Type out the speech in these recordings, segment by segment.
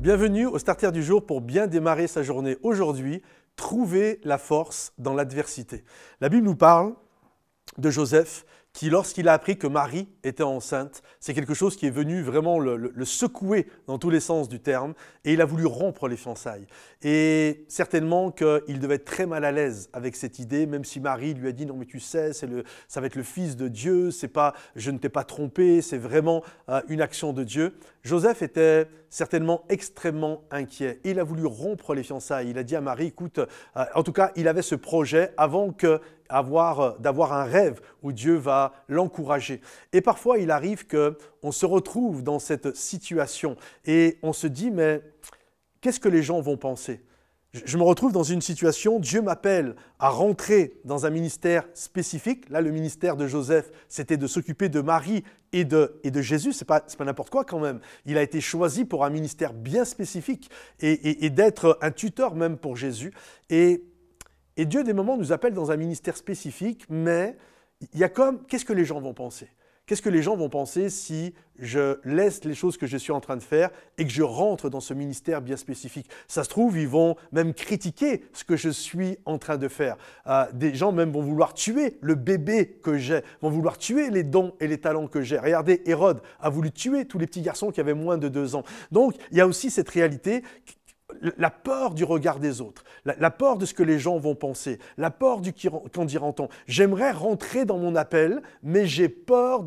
Bienvenue au Starter du jour pour bien démarrer sa journée. Aujourd'hui, trouver la force dans l'adversité. La Bible nous parle de Joseph qui, lorsqu'il a appris que Marie était enceinte, c'est quelque chose qui est venu vraiment le secouer dans tous les sens du terme et il a voulu rompre les fiançailles. Et certainement qu'il devait être très mal à l'aise avec cette idée, même si Marie lui a dit « Non mais tu sais, ça va être le Fils de Dieu, je ne t'ai pas trompé, c'est vraiment une action de Dieu ». Joseph était certainement extrêmement inquiet. Il a voulu rompre les fiançailles. Il a dit à Marie, écoute, en tout cas, il avait ce projet avant d'avoir un rêve où Dieu va l'encourager. Et parfois, il arrive qu'on se retrouve dans cette situation et on se dit, mais qu'est-ce que les gens vont penser ? Je me retrouve dans une situation, Dieu m'appelle à rentrer dans un ministère spécifique. Là, le ministère de Joseph, c'était de s'occuper de Marie et de Jésus. Ce n'est pas n'importe quoi quand même. Il a été choisi pour un ministère bien spécifique et d'être un tuteur même pour Jésus. Et Dieu, des moments, nous appelle dans un ministère spécifique, mais il y a comme, qu'est-ce que les gens vont penser ? Qu'est-ce que les gens vont penser si je laisse les choses que je suis en train de faire et que je rentre dans ce ministère bien spécifique ? Ça se trouve, ils vont même critiquer ce que je suis en train de faire. Des gens même vont vouloir tuer le bébé que j'ai, vont vouloir tuer les dons et les talents que j'ai. Regardez, Hérode a voulu tuer tous les petits garçons qui avaient moins de 2 ans. Donc, il y a aussi cette réalité, la peur du regard des autres, la peur de ce que les gens vont penser, la peur du qu'en dira-t-on. J'aimerais rentrer dans mon appel, mais j'ai peur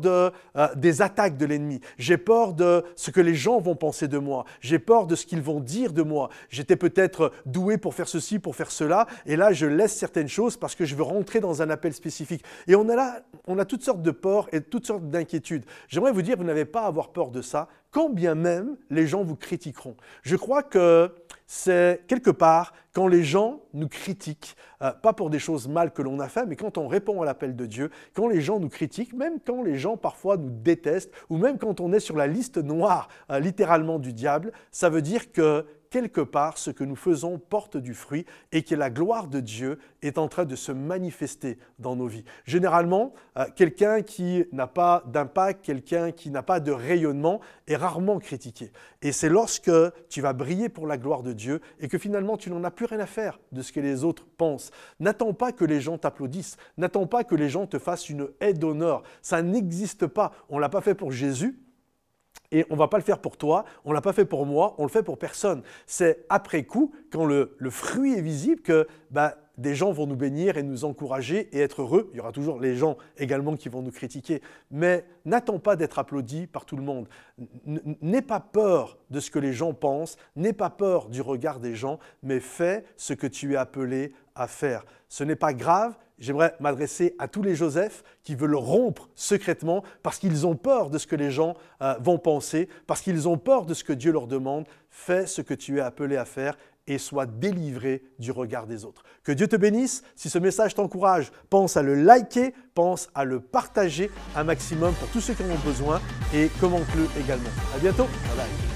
des attaques de l'ennemi. J'ai peur de ce que les gens vont penser de moi. J'ai peur de ce qu'ils vont dire de moi. J'étais peut-être doué pour faire ceci, pour faire cela, et là, je laisse certaines choses parce que je veux rentrer dans un appel spécifique. Et on a toutes sortes de peurs et toutes sortes d'inquiétudes. J'aimerais vous dire, vous n'avez pas à avoir peur de ça, quand bien même les gens vous critiqueront. Je crois que c'est quelque part quand les gens nous critiquent, pas pour des choses mal que l'on a fait, mais quand on répond à l'appel de Dieu, quand les gens nous critiquent, même quand les gens parfois nous détestent, ou même quand on est sur la liste noire littéralement du diable, ça veut dire que quelque part, ce que nous faisons porte du fruit et que la gloire de Dieu est en train de se manifester dans nos vies. Généralement, quelqu'un qui n'a pas d'impact, quelqu'un qui n'a pas de rayonnement est rarement critiqué. Et c'est lorsque tu vas briller pour la gloire de Dieu et que finalement tu n'en as plus rien à faire de ce que les autres pensent. N'attends pas que les gens t'applaudissent. N'attends pas que les gens te fassent une aide d'honneur. Ça n'existe pas. On ne l'a pas fait pour Jésus. Et on ne va pas le faire pour toi, on ne l'a pas fait pour moi, on le fait pour personne. C'est après coup, quand le fruit est visible, que des gens vont nous bénir et nous encourager et être heureux. Il y aura toujours les gens également qui vont nous critiquer. Mais n'attends pas d'être applaudi par tout le monde. N'aie pas peur de ce que les gens pensent, n'aie pas peur du regard des gens, mais fais ce que tu es appelé à faire. Ce n'est pas grave. J'aimerais m'adresser à tous les Joseph qui veulent rompre secrètement parce qu'ils ont peur de ce que les gens vont penser, parce qu'ils ont peur de ce que Dieu leur demande. Fais ce que tu es appelé à faire et sois délivré du regard des autres. Que Dieu te bénisse. Si ce message t'encourage, pense à le liker, pense à le partager un maximum pour tous ceux qui en ont besoin et commente-le également. À bientôt. Bye bye.